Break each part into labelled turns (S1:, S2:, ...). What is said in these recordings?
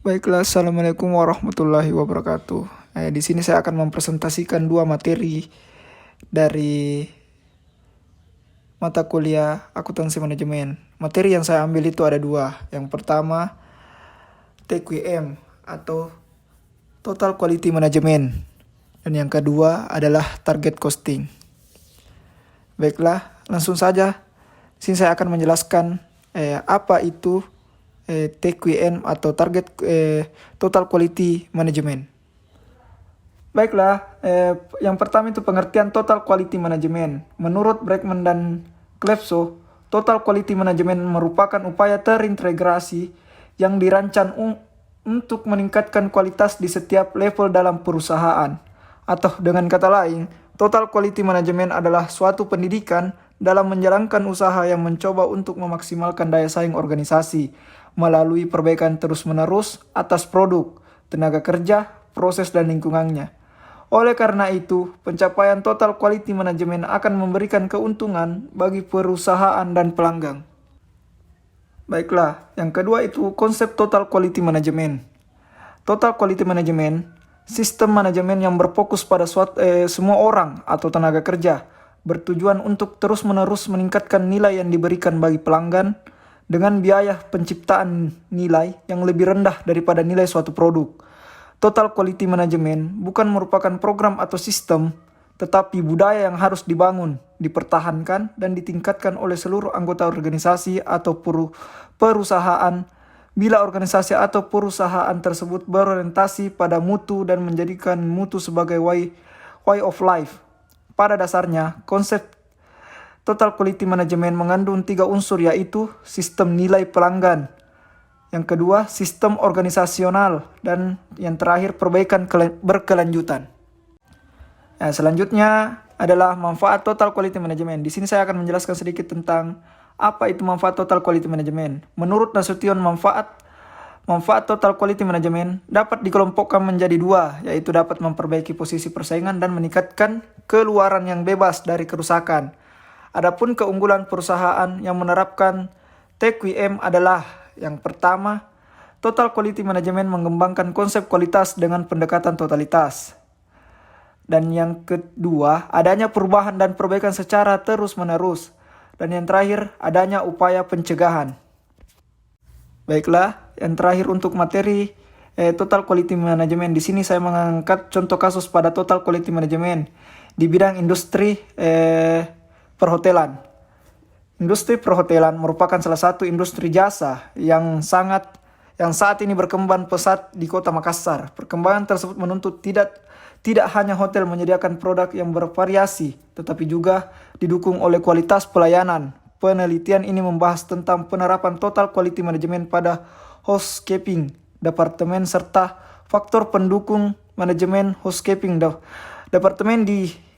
S1: Baiklah, assalamualaikum warahmatullahi wabarakatuh. Di sini saya akan mempresentasikan dua materi dari mata kuliah akuntansi manajemen. Materi yang saya ambil itu ada dua. Yang pertama, TQM atau Total Quality Management. Dan yang kedua adalah Target Costing. Baiklah, langsung saja. Sini saya akan menjelaskan apa itu TQM atau Total Quality Management. Baiklah, yang pertama itu pengertian Total Quality Management. Menurut Breckman dan Clefso, Total Quality Management merupakan upaya terintegrasi yang dirancang untuk meningkatkan kualitas di setiap level dalam perusahaan. Atau dengan kata lain, Total Quality Management adalah suatu pendidikan dalam menjalankan usaha yang mencoba untuk memaksimalkan daya saing organisasi melalui perbaikan terus-menerus atas produk, tenaga kerja, proses, dan lingkungannya. Oleh karena itu, pencapaian Total Quality Management akan memberikan keuntungan bagi perusahaan dan pelanggan. Baiklah, yang kedua itu konsep Total Quality Management. Total Quality Management, sistem manajemen yang berfokus pada semua orang atau tenaga kerja, bertujuan untuk terus-menerus meningkatkan nilai yang diberikan bagi pelanggan dengan biaya penciptaan nilai yang lebih rendah daripada nilai suatu produk. Total Quality Management bukan merupakan program atau sistem, tetapi budaya yang harus dibangun, dipertahankan, dan ditingkatkan oleh seluruh anggota organisasi atau perusahaan bila organisasi atau perusahaan tersebut berorientasi pada mutu dan menjadikan mutu sebagai way of life. Pada dasarnya, konsep Total Quality Management mengandung 3 unsur, yaitu sistem nilai pelanggan, yang kedua sistem organisasional, dan yang terakhir perbaikan berkelanjutan. Selanjutnya adalah manfaat Total Quality Management. Di sini saya akan menjelaskan sedikit tentang apa itu manfaat Total Quality Management. Menurut Nasution, manfaat Total Quality Management dapat dikelompokkan menjadi dua, yaitu dapat memperbaiki posisi persaingan dan meningkatkan keluaran yang bebas dari kerusakan. Adapun keunggulan perusahaan yang menerapkan TQM adalah yang pertama, Total Quality Management mengembangkan konsep kualitas dengan pendekatan totalitas. Dan yang kedua, adanya perubahan dan perbaikan secara terus-menerus. Dan yang terakhir, adanya upaya pencegahan. Baiklah, yang terakhir untuk materi Total Quality Management. Di sini saya mengangkat contoh kasus pada Total Quality Management di bidang industri perhotelan. Industri perhotelan merupakan salah satu industri jasa yang saat ini berkembang pesat di Kota Makassar. Perkembangan tersebut menuntut tidak hanya hotel menyediakan produk yang bervariasi, tetapi juga didukung oleh kualitas pelayanan. Penelitian ini membahas tentang penerapan Total Quality Management pada housekeeping departemen serta faktor pendukung manajemen housekeeping. Departemen di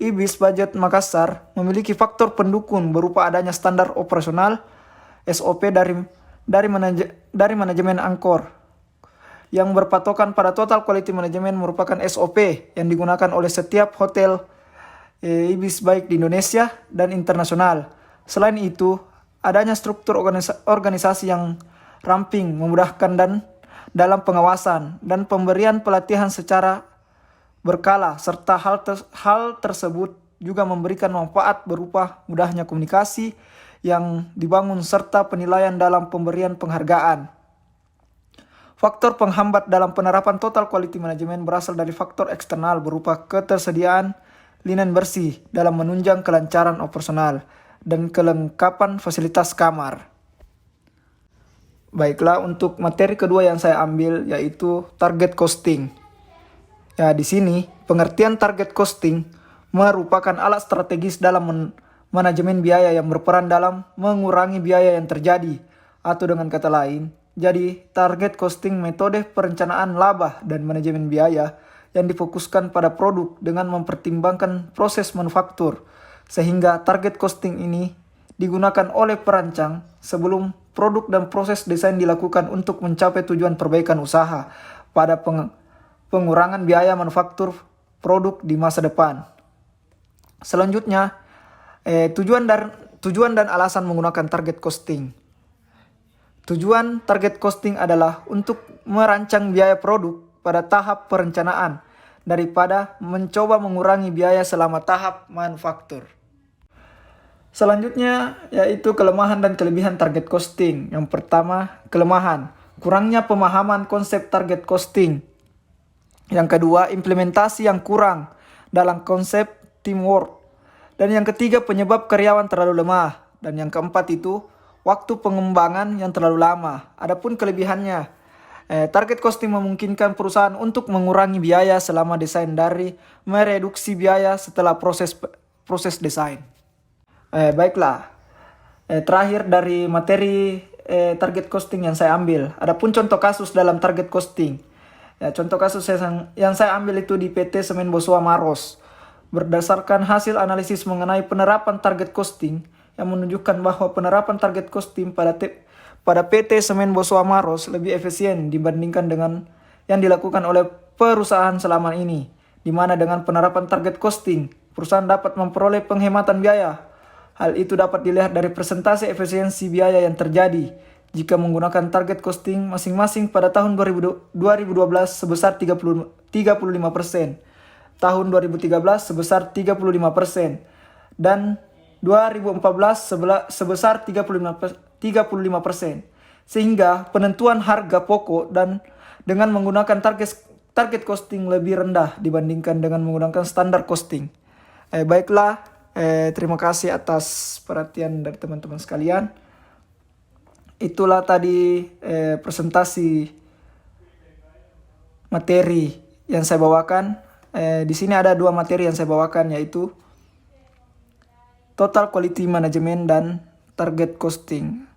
S1: IBIS Budget Makassar memiliki faktor pendukung berupa adanya standar operasional SOP dari manajemen Angkor yang berpatokan pada Total Quality Management merupakan SOP yang digunakan oleh setiap hotel IBIS baik di Indonesia dan internasional. Selain itu, adanya struktur organisasi yang ramping, memudahkan dan dalam pengawasan dan pemberian pelatihan secara berkala, serta hal tersebut juga memberikan manfaat berupa mudahnya komunikasi yang dibangun serta penilaian dalam pemberian penghargaan. Faktor penghambat dalam penerapan Total Quality Management berasal dari faktor eksternal berupa ketersediaan linen bersih dalam menunjang kelancaran operasional dan kelengkapan fasilitas kamar. Baiklah, untuk materi kedua yang saya ambil yaitu target costing. Di sini pengertian target costing merupakan alat strategis dalam manajemen biaya yang berperan dalam mengurangi biaya yang terjadi, atau dengan kata lain, jadi target costing metode perencanaan laba dan manajemen biaya yang difokuskan pada produk dengan mempertimbangkan proses manufaktur, sehingga target costing ini digunakan oleh perancang sebelum produk dan proses desain dilakukan untuk mencapai tujuan perbaikan usaha pada pengurangan biaya manufaktur produk di masa depan. Selanjutnya, tujuan dan alasan menggunakan target costing. Tujuan target costing adalah untuk merancang biaya produk pada tahap perencanaan daripada mencoba mengurangi biaya selama tahap manufaktur. Selanjutnya yaitu kelemahan dan kelebihan target costing. Yang pertama, kelemahan, kurangnya pemahaman konsep target costing. Yang kedua, implementasi yang kurang dalam konsep teamwork. Dan yang ketiga, penyebab karyawan terlalu lemah. Dan yang keempat itu, waktu pengembangan yang terlalu lama. Adapun kelebihannya, target costing memungkinkan perusahaan untuk mengurangi biaya selama desain dari mereduksi biaya setelah proses desain. Baiklah, terakhir dari materi target costing yang saya ambil. Adapun contoh kasus dalam target costing. Contoh kasus yang saya ambil itu di PT Semen Bosowa Maros. Berdasarkan hasil analisis mengenai penerapan target costing yang menunjukkan bahwa penerapan target costing pada PT Semen Bosowa Maros lebih efisien dibandingkan dengan yang dilakukan oleh perusahaan selama ini, di mana dengan penerapan target costing, perusahaan dapat memperoleh penghematan biaya. Hal itu dapat dilihat dari presentasi efisiensi biaya yang terjadi jika menggunakan target costing masing-masing pada tahun 2012 sebesar 35%, tahun 2013 sebesar 35%, dan 2014 sebesar 35%. Sehingga penentuan harga pokok dan dengan menggunakan target costing lebih rendah dibandingkan dengan menggunakan standar costing. Baiklah, terima kasih atas perhatian dari teman-teman sekalian. Itulah tadi presentasi materi yang saya bawakan. Di sini ada 2 materi yang saya bawakan, yaitu Total Quality Management dan Target Costing.